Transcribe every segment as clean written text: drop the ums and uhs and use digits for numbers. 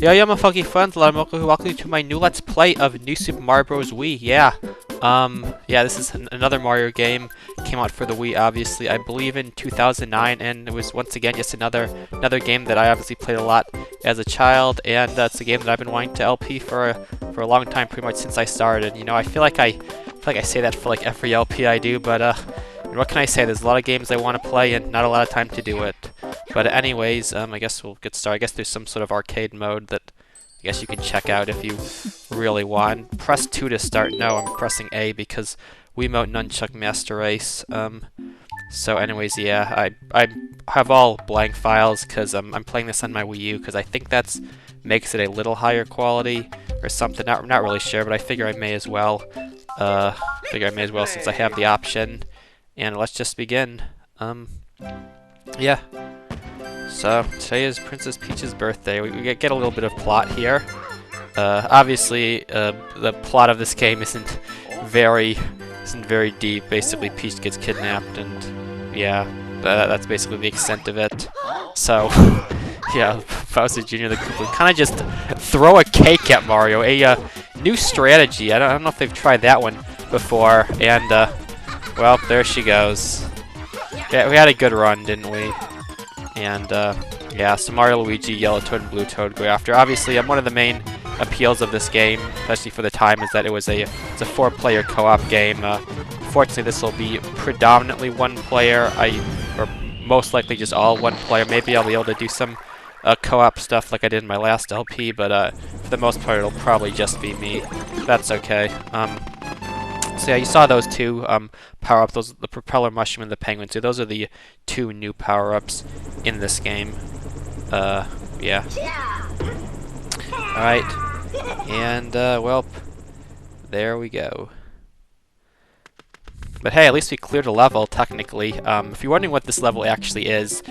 Yo, my funky friends, welcome you to my new Let's Play of New Super Mario Bros Wii. Yeah, this is another Mario game. Came out for the Wii, obviously, I believe in 2009, and it was once again just another game that I obviously played a lot as a child, and it's a game that I've been wanting to LP for a long time, pretty much since I started. You know, I feel like I say that for like every LP I do, but what can I say? There's a lot of games I want to play and not a lot of time to do it. But anyways, I guess we'll get started. I guess there's some sort of arcade mode that I guess you can check out if you really want. Press 2 to start. No, I'm pressing A because Wiimote Nunchuck Master Race. So anyways, yeah, I have all blank files because I'm playing this on my Wii U because I think that's makes it a little higher quality or something. Not really sure, but I figure I may as well. Since I have the option. And let's just begin. Yeah. So today is Princess Peach's birthday. We get a little bit of plot here. Obviously, the plot of this game isn't very deep. Basically, Peach gets kidnapped, and yeah, that's basically the extent of it. So, yeah, Bowser Jr. the Koopa kind of just throw a cake at Mario. A new strategy. I don't know if they've tried that one before. And well, there she goes. Yeah, we had a good run, didn't we? And yeah, so Mario, Luigi, Yellow Toad, and Blue Toad go after. Obviously, one of the main appeals of this game, especially for the time, is that it's a 4-player co-op game. Fortunately, this will be predominantly one player. Or most likely just all one player. Maybe I'll be able to do some co-op stuff like I did in my last LP, but for the most part, it'll probably just be me. That's okay. So yeah, you saw those two power-ups, the propeller mushroom and the penguin. So those are the two new power-ups in this game. Yeah. Alright. And, well, there we go. But hey, at least we cleared a level, technically. If you're wondering what this level actually is,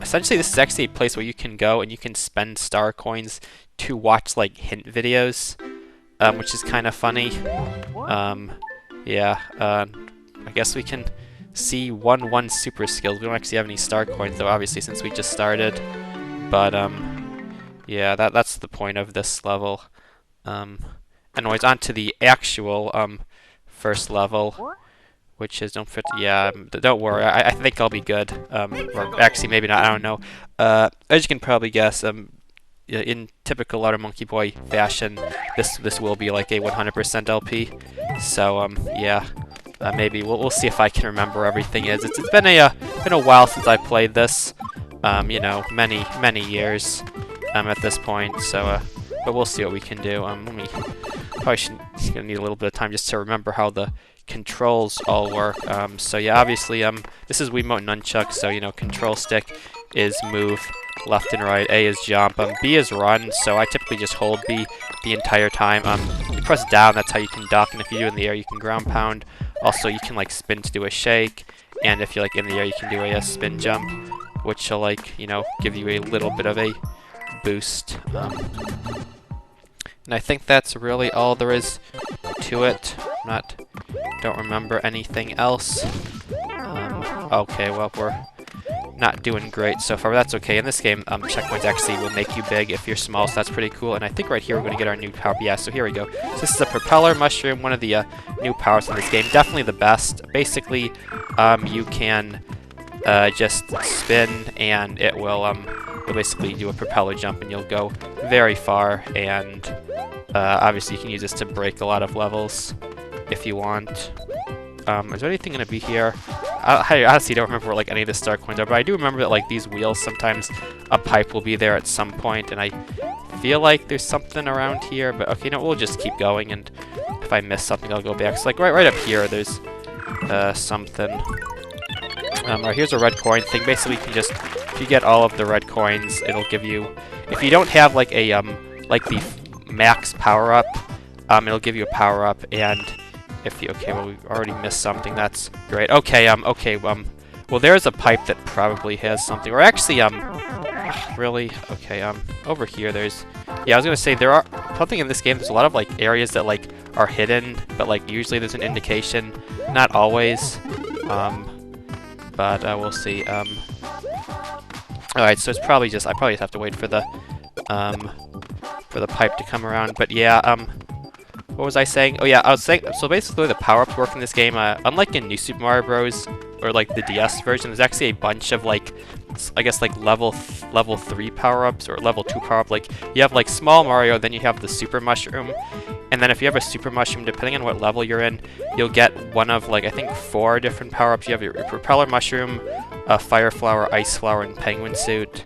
essentially this is actually a place where you can go and you can spend star coins to watch, like, hint videos. Which is kind of funny. Yeah, I guess we can see 1-1 super skills. We don't actually have any star coins though, obviously, since we just started. But yeah, that's the point of this level. Anyways, on to the actual first level, which is don't worry. I think I'll be good. Or actually, maybe not. I don't know. As you can probably guess, in typical Louder Monkey Boy fashion, this will be like a 100% LP. So yeah, maybe we'll see if I can remember everything. It's been a while since I played this. You know, many years at this point. So but we'll see what we can do. Probably gonna need a little bit of time just to remember how the controls all work. So yeah, obviously this is Wiimote Nunchuck. So you know, control stick is move left and right, A is jump, B is run, so I typically just hold B the entire time. You press down, that's how you can duck, and if you do in the air, you can ground pound. Also, you can like spin to do a shake, and if you're like in the air, you can do a spin jump, which will like, you know, give you a little bit of a boost. And I think that's really all there is to it. Don't remember anything else. Okay, well, we're not doing great so far, but that's okay. In this game, checkpoints actually will make you big if you're small, so that's pretty cool. And I think right here we're going to get our new power. Yeah, so here we go. So this is a propeller mushroom, one of the new powers in this game. Definitely the best. Basically, you can just spin, and it will you'll basically do a propeller jump, and you'll go very far. And obviously, you can use this to break a lot of levels if you want. Is there anything going to be here? I honestly don't remember what like any of the star coins are, but I do remember that like these wheels, sometimes a pipe will be there at some point, and I feel like there's something around here, but okay, no, we'll just keep going, and if I miss something, I'll go back. So like right up here, there's something. Or here's a red coin thing. Basically, you can just, if you get all of the red coins, it'll give you, if you don't have like a like the max power up, it'll give you a power up. And if you, okay, well, we already missed something. That's great. Okay, well, there's a pipe that probably has something. Or actually, really? Okay, over here, there's, yeah, I was gonna say, there are, something in this game, there's a lot of, like, areas that, like, are hidden, but, like, usually there's an indication. Not always, but, we'll see. Alright, so it's probably just, I probably just have to wait for the, um, for the pipe to come around. But yeah, what was I saying? Oh yeah, I was saying, so basically the power-ups work in this game, unlike in New Super Mario Bros, or like the DS version, there's actually a bunch of like, I guess like level 3 power-ups, or level 2 power-up. Like, you have like Small Mario, then you have the Super Mushroom, and then if you have a Super Mushroom, depending on what level you're in, you'll get one of like, I think 4 different power-ups. You have your Propeller Mushroom, Fire Flower, Ice Flower, and Penguin Suit.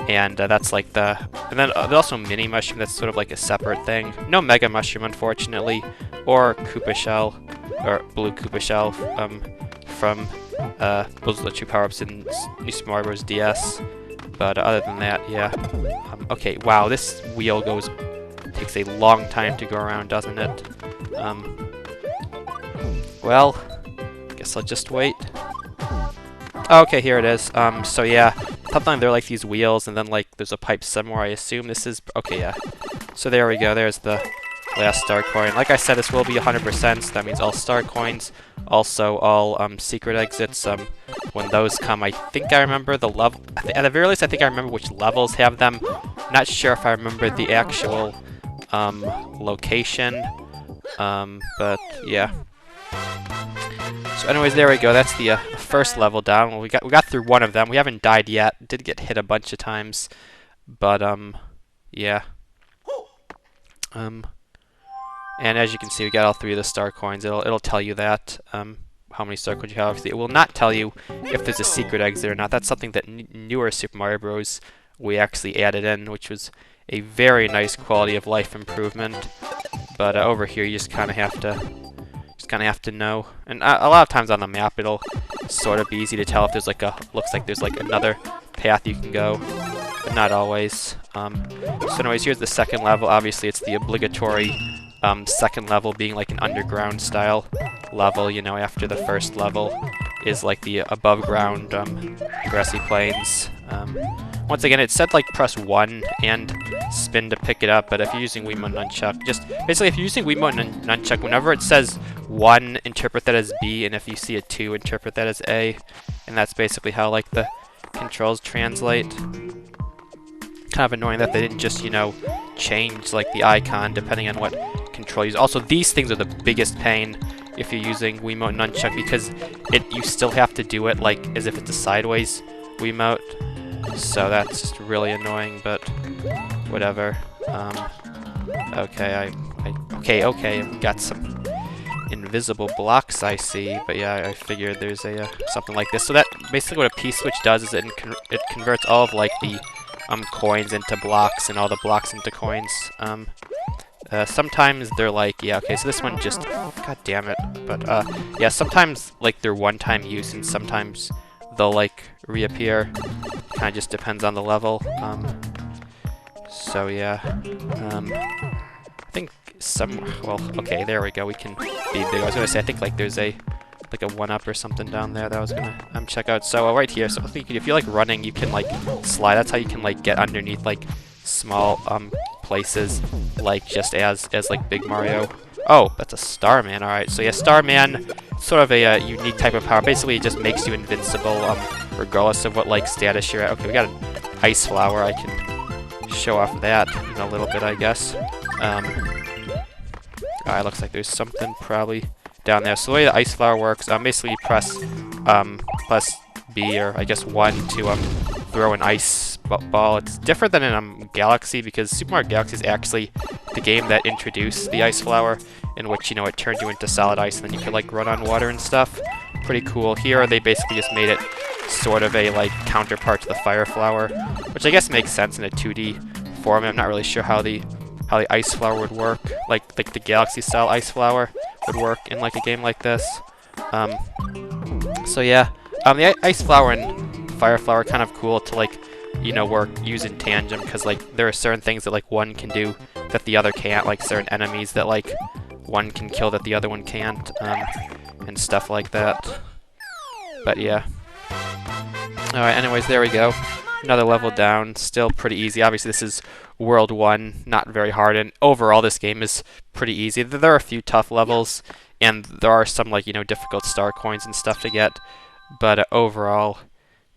And that's like the... And then there's also Mini Mushroom, that's sort of like a separate thing. No Mega Mushroom, unfortunately. Or Koopa Shell, or Blue Koopa Shell, from... those are the 2 power-ups in New Super Mario Bros. DS. But other than that, yeah. Okay, wow, this wheel takes a long time to go around, doesn't it? Well, guess I'll just wait. Okay, here it is. So yeah, sometimes there are like these wheels, and then like there's a pipe somewhere. I assume this is... Okay, yeah. So there we go. There's the last star coin. Like I said, this will be 100%, so that means all star coins. Also, all secret exits. When those come, I think I remember the level. At the very least, I think I remember which levels have them. Not sure if I remember the actual location. But yeah. So anyways, there we go. That's the first level down. Well, we got through one of them. We haven't died yet. Did get hit a bunch of times, but yeah. And as you can see, we got all 3 of the star coins. It'll tell you that how many star coins you have. Obviously, it will not tell you if there's a secret exit or not. That's something that newer Super Mario Bros. We actually added in, which was a very nice quality of life improvement. But over here, you just kind of have to know. And a lot of times on the map, it'll sort of be easy to tell if there's like looks like there's like another path you can go, but not always. So anyways, here's the second level. Obviously, it's the obligatory second level, being like an underground style level. You know, after the first level is like the above ground grassy plains. Once again, it said like press 1 and spin to pick it up, but if you're using Wiimote Nunchuck, just basically if you're using Wiimote Nunchuck, whenever it says 1, interpret that as B, and if you see a 2, interpret that as A, and that's basically how like the controls translate. Kind of annoying that they didn't just, you know, change like the icon depending on what control you use. Also, these things are the biggest pain if you're using Wiimote Nunchuck, because you still have to do it like as if it's a sideways Wiimote. So that's just really annoying, but whatever. Okay, okay, I've got some invisible blocks I see, but yeah, I figured there's a something like this. So that basically what a P-switch does is it converts all of like the coins into blocks and all the blocks into coins. Sometimes they're like, yeah, okay, so this one just, god damn it, but yeah, sometimes like they're one-time use and sometimes they'll like reappear. Kind of just depends on the level. So yeah, I think well, okay, there we go. We can be big. I was gonna say, I think like there's a 1-up or something down there that I was gonna check out. So right here, so I think if you're like running, you can like slide. That's how you can like get underneath like small places, like just as like Big Mario. Oh, that's a Starman. All right, so yeah, Starman, sort of a unique type of power. Basically, it just makes you invincible, regardless of what like status you're at. Okay, we got an Ice Flower. I can show off that in a little bit, I guess. Alright, looks like there's something probably down there. So the way the Ice Flower works, basically you press B, or I guess 1, to throw an ice ball. It's different than in Galaxy, because Super Mario Galaxy is actually the game that introduced the Ice Flower, in which, you know, it turned you into solid ice and then you could like run on water and stuff. Pretty cool. Here they basically just made it sort of a like counterpart to the Fire Flower, which I guess makes sense in a 2D format. I'm not really sure how the Ice Flower would work, like the Galaxy style Ice Flower would work in like a game like this. So yeah, the Ice Flower and Fire Flower are kind of cool to like, you know, use in tandem, because like there are certain things that like one can do that the other can't, like certain enemies that like one can kill that the other one can't, and stuff like that. But yeah. Alright, anyways, there we go. Another level down, still pretty easy. Obviously this is World 1, not very hard, and overall this game is pretty easy. There are a few tough levels, and there are some like, you know, difficult star coins and stuff to get, but overall,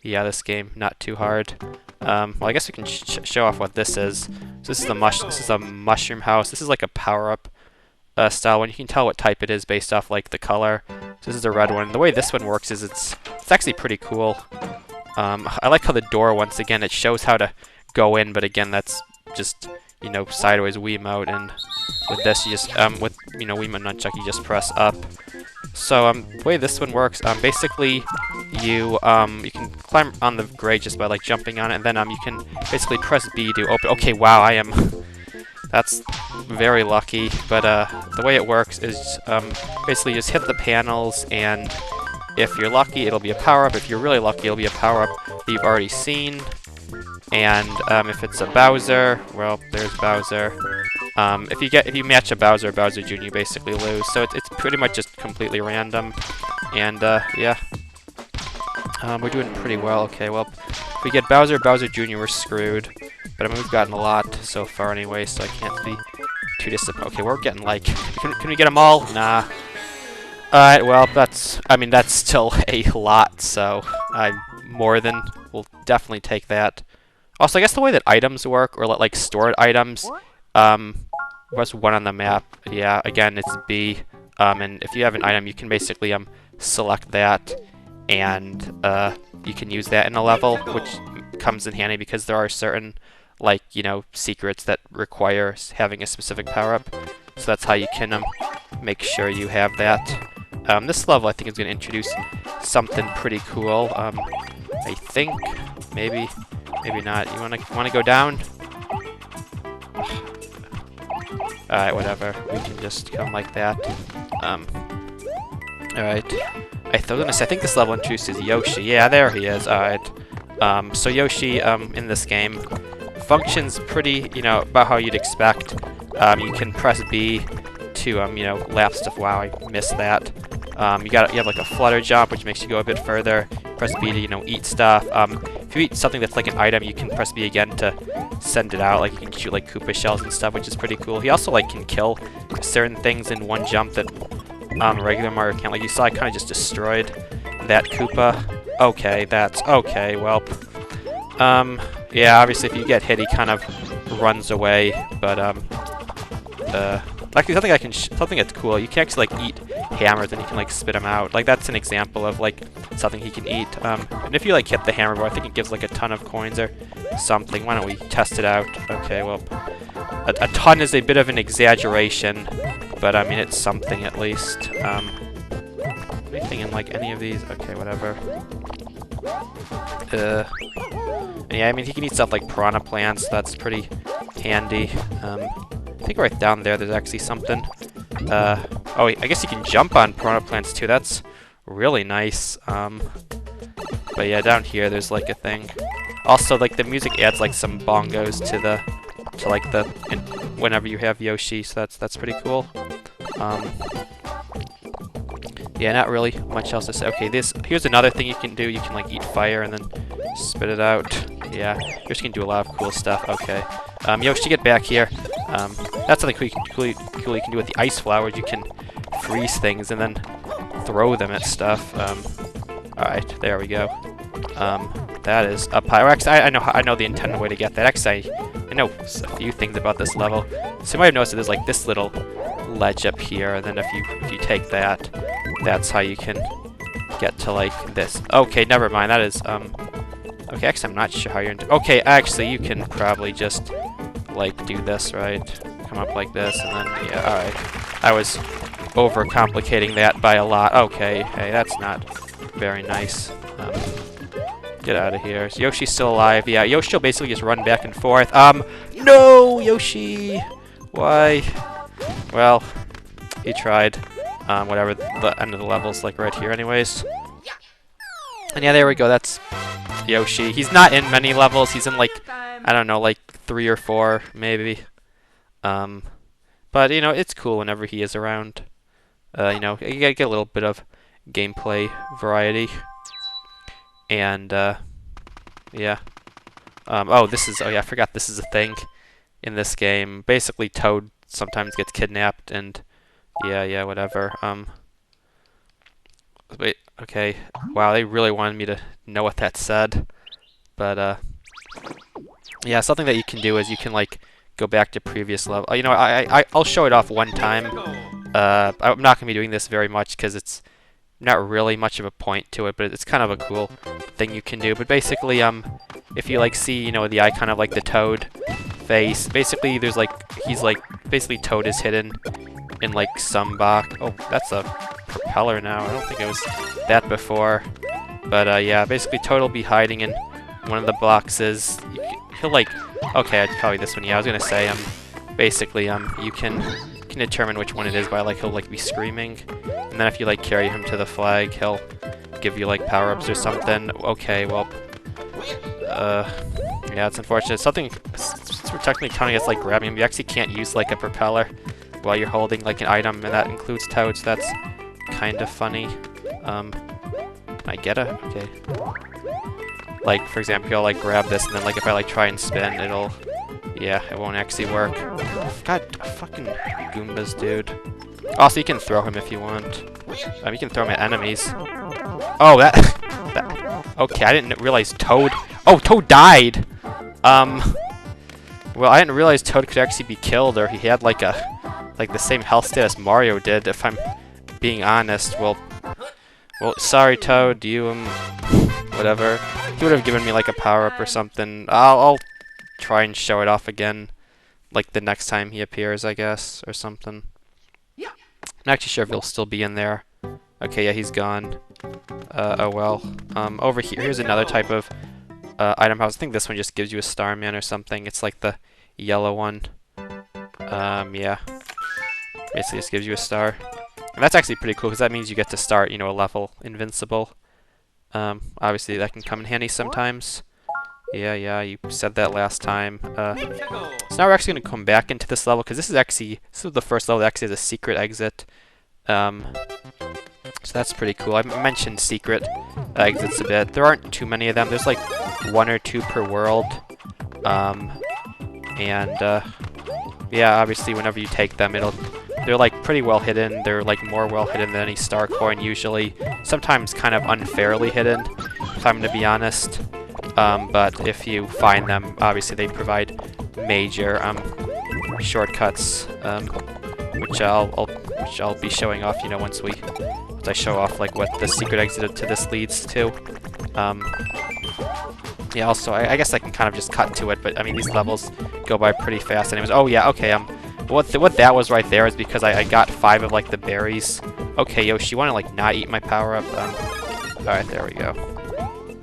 yeah, this game not too hard. Well, I guess we can show off what this is. So this is this is a mushroom house. This is like a power-up style one. You can tell what type it is based off like the color. So this is a red one. The way this one works is it's actually pretty cool. I like how the door, once again, it shows how to go in, but again, that's just, you know, sideways Wiimote, and with this, you just, with, you know, Wiimote nunchuck, you just press up. So, the way this one works, basically, you can climb on the grate just by, like, jumping on it, and then, you can basically press B to open. Okay, wow, that's very lucky, but, the way it works is, basically you just hit the panels, and if you're lucky, it'll be a power-up. If you're really lucky, it'll be a power-up that you've already seen. And if it's a Bowser, well, there's Bowser. If you match a Bowser Jr., you basically lose. So it's pretty much just completely random. And yeah, we're doing pretty well. Okay, well, if we get Bowser Jr., we're screwed. But I mean, we've gotten a lot so far anyway, so I can't be too disappointed. Okay, we're getting like, can we get them all? Nah. Alright, well, that's still a lot, so I more than will definitely take that. Also, I guess the way that items work, or like stored items, what's one on the map? Yeah, again, it's B. And if you have an item, you can basically select that, and you can use that in a level, which comes in handy because there are certain, like, you know, secrets that require having a specific power-up. So that's how you can make sure you have that. This level, I think, is going to introduce something pretty cool. I think, maybe not. You wanna go down? Alright, whatever. We can just come like that. Alright. I think this level introduces Yoshi. Yeah, there he is. Alright. So Yoshi, in this game, functions pretty, you know, about how you'd expect. You can press B to, you know, lap stuff. Wow, I missed that. You have like a flutter jump, which makes you go a bit further. Press B to, you know, eat stuff. If you eat something that's like an item, you can press B again to send it out. Like you can shoot like Koopa shells and stuff, which is pretty cool. He also like can kill certain things in one jump that regular Mario can't. Like you saw, I kind of just destroyed that Koopa. Okay, that's okay. Well, yeah, obviously if you get hit, he kind of runs away. But like something that's cool. You can actually like eat hammers and you can like spit them out. Like that's an example of like something he can eat. And if you like hit the hammer, I think it gives like a ton of coins or something. Why don't we test it out? Okay, well, a ton is a bit of an exaggeration, but I mean it's something at least. Anything in like any of these? Okay, whatever. Yeah, I mean he can eat stuff like piranha plants. That's pretty handy. I think right down there's actually something. Oh, I guess you can jump on piranha plants too. That's really nice. But yeah, down here there's like a thing. Also, like the music adds like some bongos to whenever you have Yoshi. So that's pretty cool. Yeah, not really much else to say. Okay, here's another thing you can do. You can like eat fire and then spit it out. Yeah, you're just gonna do a lot of cool stuff. Okay. Yoshi, get back here. That's something cool you can do with the ice flowers. You can freeze things and then throw them at stuff. Alright, there we go. That is a Pyrex. I know the intended way to get that. Actually, I know a few things about this level. So you might have noticed that there's like this little ledge up here, and then if you take that, that's how you can get to like this. Okay, never mind. That is okay, actually I'm not sure how you're okay, actually you can probably just like do this, right? Come up like this and then yeah, alright. I was overcomplicating that by a lot. Okay, hey, that's not very nice. Get out of here. Is Yoshi's still alive? Yeah, Yoshi will basically just run back and forth. No, Yoshi! Why? Well, he tried. Whatever, the end of the level's like right here anyways. And yeah, there we go, that's Yoshi. He's not in many levels, he's in like, I don't know, like 3 or 4, maybe. But, you know, it's cool whenever he is around. You know, you gotta get a little bit of gameplay variety. And, yeah. Oh yeah, I forgot this is a thing in this game. Basically, Toad sometimes gets kidnapped, and yeah, whatever. Wait, okay. Wow, they really wanted me to know what that said. But, yeah, something that you can do is you can, like, go back to previous level. You know, I'll show it off one time. I'm not going to be doing this very much because it's not really much of a point to it, but it's kind of a cool thing you can do. But basically, if you, like, see, you know, the icon of, like, the Toad face, basically there's, like, he's, like, basically Toad is hidden in, like, some box. Oh, that's a propeller now. I don't think it was that before. But, yeah, basically Toad will be hiding in one of the boxes. He'll, like, okay, it's probably this one. Yeah, I was gonna say, basically, you can determine which one it is by, like, he'll, like, be screaming. And then if you, like, carry him to the flag, he'll give you, like, power-ups or something. Okay, well, yeah, it's unfortunate. Something, since we're technically counting as, like, grabbing him, you actually can't use, like, a propeller while you're holding, like, an item, and that includes Toad, so that's kind of funny. Can I get it? Okay. Like, for example, I'll, like, grab this, and then, like, if I, like, try and spin, it'll... Yeah, it won't actually work. God, fucking Goombas, dude. Also, you can throw him if you want. You can throw him at enemies. Oh, that... Okay, I didn't realize Toad... Oh, Toad died! Well, I didn't realize Toad could actually be killed, or he had, like, the same health stat as Mario did, if I'm being honest. Well, sorry, Toad, you, whatever. He would have given me, like, a power-up or something. I'll try and show it off again, like, the next time he appears, I guess, or something. I'm not actually sure if he'll still be in there. Okay, yeah, he's gone. Oh well. Over here, here's another type of item house. I think this one just gives you a Starman or something. It's like the yellow one. Yeah. Basically just gives you a star. And that's actually pretty cool, because that means you get to start, you know, a level invincible. Obviously that can come in handy sometimes. Yeah, you said that last time. So now we're actually going to come back into this level, because this is the first level that actually has a secret exit. So that's pretty cool. I mentioned secret exits a bit. There aren't too many of them. There's like 1 or 2 per world. Yeah, obviously whenever you take them, they're like pretty well hidden. They're like more well hidden than any star coin usually. Sometimes kind of unfairly hidden, if I'm to be honest. But if you find them, obviously they provide major shortcuts, which I'll be showing off, you know, once I show off like what the secret exit to this leads to. Yeah, also I guess I can kind of just cut to it, but I mean these levels go by pretty fast. Anyways, oh yeah, okay. What that was right there is because I got 5 of like the berries. Okay, Yoshi, you want to like not eat my power up? All right, there we go.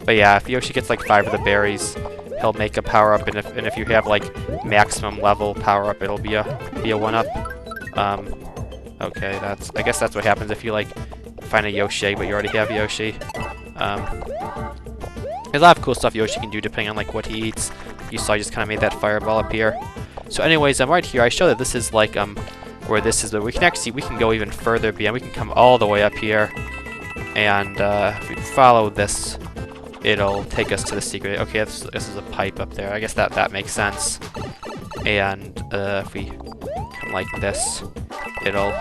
But yeah, if Yoshi gets like 5 of the berries, he'll make a power up, and if you have like maximum level power up, it'll be a 1-up. Okay, I guess that's what happens if you like find a Yoshi, but you already have Yoshi. There's a lot of cool stuff Yoshi can do depending on like what he eats. You saw I just kind of made that fireball appear. So anyways, right here I show that this is like where this is, but we can go even further beyond. We can come all the way up here, and if we follow this, it'll take us to the secret. Okay, this is a pipe up there. I guess that makes sense. And if we come like this, it'll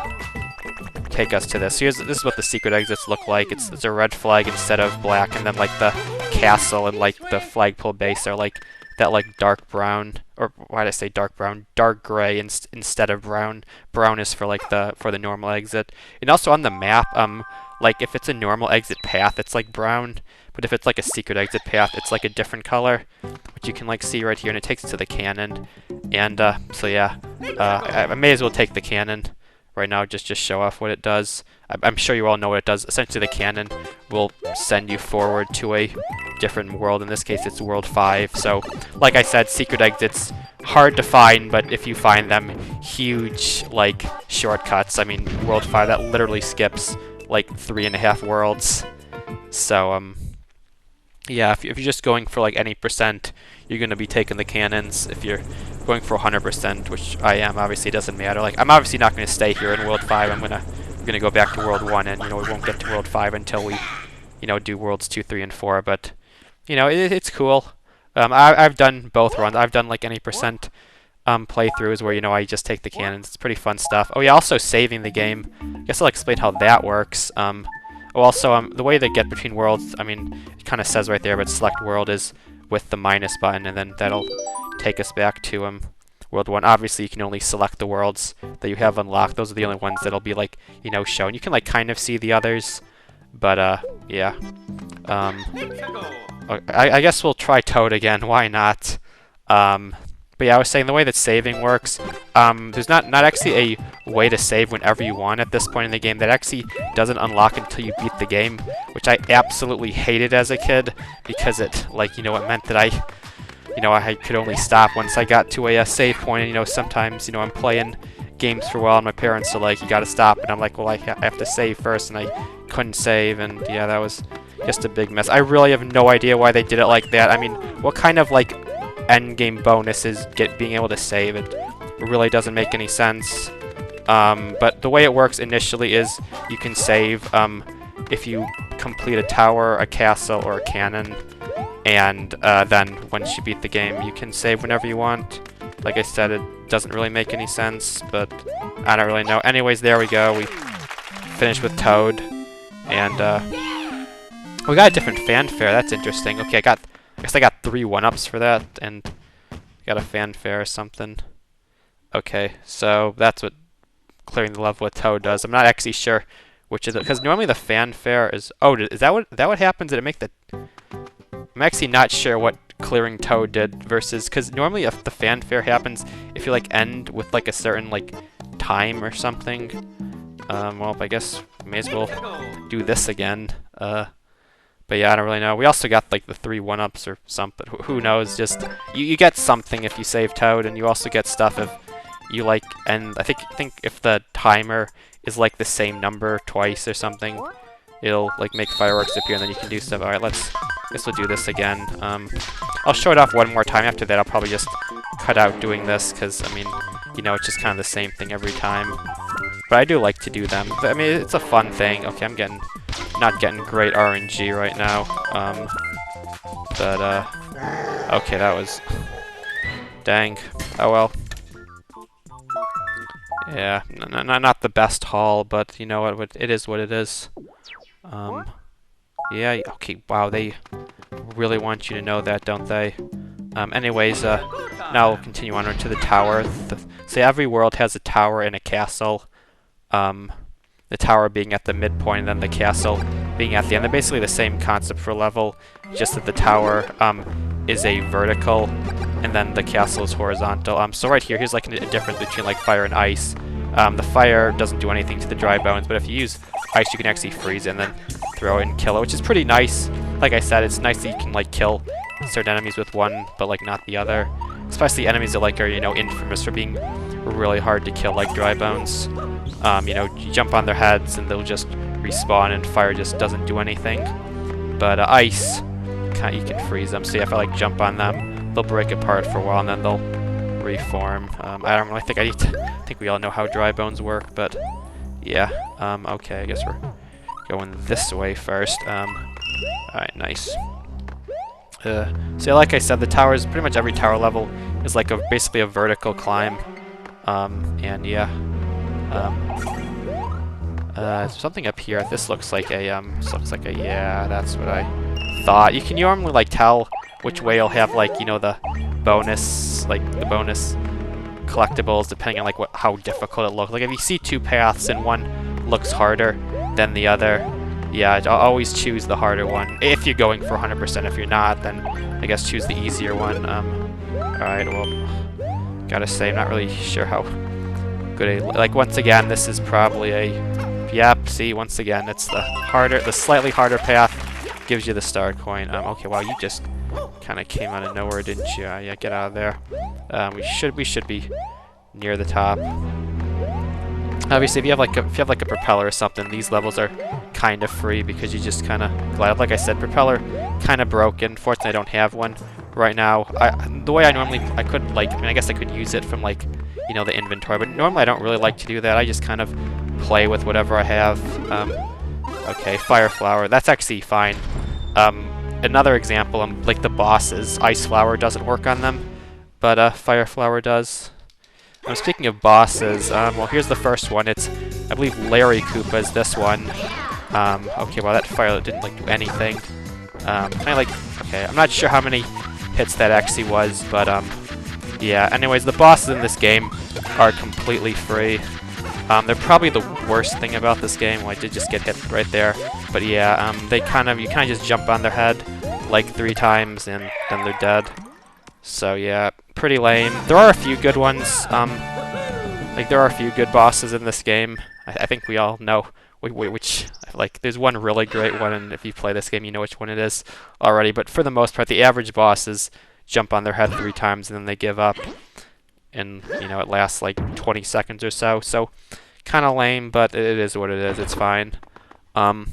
take us to this. This is what the secret exits look like. It's a red flag instead of black, and then like the castle and like the flagpole base are like that like dark brown, or why did I say dark brown? Dark gray instead of brown. Brown is for like for the normal exit. And also on the map, like if it's a normal exit path, it's like brown. But if it's like a secret exit path, it's like a different color, which you can like see right here, and it takes it to the cannon. And so yeah, I may as well take the cannon right now, just show off what it does. I'm sure you all know what it does. Essentially, the cannon will send you forward to a different world. In this case, it's World 5. So, like I said, secret exits, hard to find, but if you find them, huge, like, shortcuts. I mean, World 5, that literally skips, like, 3.5 worlds. So, yeah, if you're just going for, like, any percent, you're going to be taking the cannons. If you're going for 100%, which I am, obviously it doesn't matter. Like, I'm obviously not going to stay here in World 5. We're gonna go back to World 1, and, you know, we won't get to World 5 until we, you know, do Worlds 2, 3, and 4, but, you know, it's cool. I've done both runs. I've done, like, any percent playthroughs where, you know, I just take the cannons. It's pretty fun stuff. Oh, yeah, also saving the game. I guess I'll explain how that works. Also, the way they get between worlds, I mean, it kind of says right there, but select world is with the minus button, and then that'll take us back to World 1. Obviously, you can only select the worlds that you have unlocked. Those are the only ones that'll be, like, you know, shown. You can, like, kind of see the others, but, yeah. I guess we'll try Toad again. Why not? But yeah, I was saying the way that saving works, there's not actually a way to save whenever you want at this point in the game. That actually doesn't unlock until you beat the game, which I absolutely hated as a kid because it, like, you know, it meant that I could only stop once I got to a save point. And, you know, sometimes, you know, I'm playing games for a while and my parents are like, you gotta stop, and I'm like, well, I have to save first, and I couldn't save, and yeah, that was just a big mess. I really have no idea why they did it like that. I mean, what kind of, like, end game bonus is being able to save? It really doesn't make any sense. But the way it works initially is you can save if you complete a tower, a castle, or a cannon, and then once you beat the game, you can save whenever you want. Like I said, it doesn't really make any sense, but I don't really know. Anyways, there we go. We finished with Toad, and we got a different fanfare. That's interesting. Okay, I guess I got 3 1-ups for that, and got a fanfare or something. Okay, so that's what clearing the level with Toad does. I'm not actually sure which is it, because normally the fanfare is... Oh, is that what happens? Did it make the... I'm actually not sure what clearing Toad did versus... Because normally if the fanfare happens, if you, like, end with, like, a certain, like, time or something. Well, I guess we may as well do this again. But yeah, I don't really know. We also got, like, the 3 1-ups or something. Who knows? Just you get something if you save Toad, and you also get stuff if you, like, and I think if the timer is, like, the same number twice or something, it'll, like, make fireworks appear, and then you can do stuff. All right, guess we'll do this again. I'll show it off one more time. After that, I'll probably just cut out doing this, because, I mean, you know, it's just kind of the same thing every time. But I do like to do them. But, I mean, it's a fun thing. Okay, I'm not getting great RNG right now. Okay, that was... Dang. Oh well. Yeah, not the best haul, but you know what? It is what it is. Yeah, okay, wow, they really want you to know that, don't they? Anyways, now we'll continue on to the tower. So every world has a tower and a castle. The tower being at the midpoint, and then the castle being at the end. They're basically the same concept for level, just that the tower is a vertical, and then the castle is horizontal. So right here's like a difference between like fire and ice. The fire doesn't do anything to the dry bones, but if you use ice, you can actually freeze it and then throw it and kill it, which is pretty nice. Like I said, it's nice that you can like kill certain enemies with one, but like not the other. Especially enemies that like are, you know, infamous for being really hard to kill, like dry bones. You know, you jump on their heads and they'll just respawn, and fire just doesn't do anything. But ice, you can freeze them. So yeah, if I like jump on them, they'll break apart for a while and then they'll reform. I don't really think I think we all know how dry bones work, but yeah. Okay, I guess we're going this way first. Alright, nice. So yeah, like I said, the towers, pretty much every tower level is like basically a vertical climb. And yeah. There's something up here. This looks like a, yeah, that's what I thought. You can normally, like, tell which way you'll have, like, you know, the bonus collectibles, depending on, like, how difficult it looks. Like, if you see 2 paths and one looks harder than the other, yeah, I'll always choose the harder one. If you're going for 100%. If you're not, then I guess choose the easier one. Alright, well, gotta say, I'm not really sure how good like, once again, this is probably a... Yep, see, once again, it's the slightly harder path gives you the star coin. Okay, wow, you just kind of came out of nowhere, didn't you? Yeah, get out of there. We should be near the top. Obviously, if you have like a propeller or something, these levels are kind of free because you just kind of glide up. Like I said, propeller kind of broken. Fortunately, I don't have one right now. The way I could, like, I mean, I guess I could use it from, like, you know, the inventory, but normally I don't really like to do that. I just kind of play with whatever I have. Okay, fire flower, that's actually fine. Another example, like the bosses, ice flower doesn't work on them, but fire flower does. Speaking of bosses, well, here's the first one. It's, I believe, Larry Koopa is this one. Okay, well that fire didn't like do anything. Okay, I'm not sure how many hits that actually was, but yeah. Anyways, the bosses in this game are completely free. They're probably the worst thing about this game. Well, I did just get hit right there, but yeah, you kind of just jump on their head like 3 times and then they're dead. So yeah, pretty lame. There are a few good ones. Like there are a few good bosses in this game. I think we all know which. Like there's one really great one, and if you play this game, you know which one it is already. But for the most part, the average bosses jump on their head 3 times and then they give up. And it lasts like 20 seconds or so. So kind of lame, but it is what it is. It's fine. Yeah.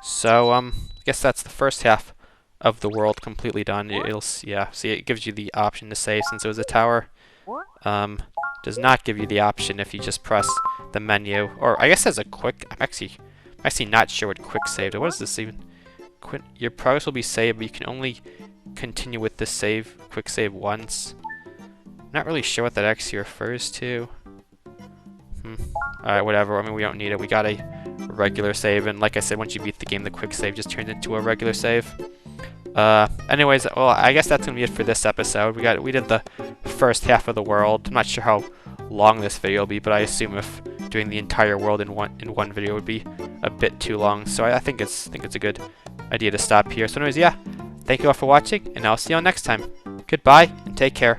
So I guess that's the first half of the world completely done. See, it gives you the option to save since it was a tower. Does not give you the option if you just press the menu, or I guess as a quick. I'm actually not sure what quick save. What is this even? Your progress will be saved, but you can only continue with this quick save once. I'm not really sure what that actually refers to. Alright, whatever. I mean, we don't need it. We got a regular save, and like I said, once you beat the game, the quick save just turns into a regular save. Anyways, well, I guess that's gonna be it for this episode. We did the first half of the world. I'm not sure how long this video will be, but I assume if doing the entire world in one video would be a bit too long. So I think it's a good idea to stop here. So anyways, yeah, thank you all for watching, and I'll see you all next time. Goodbye, and take care.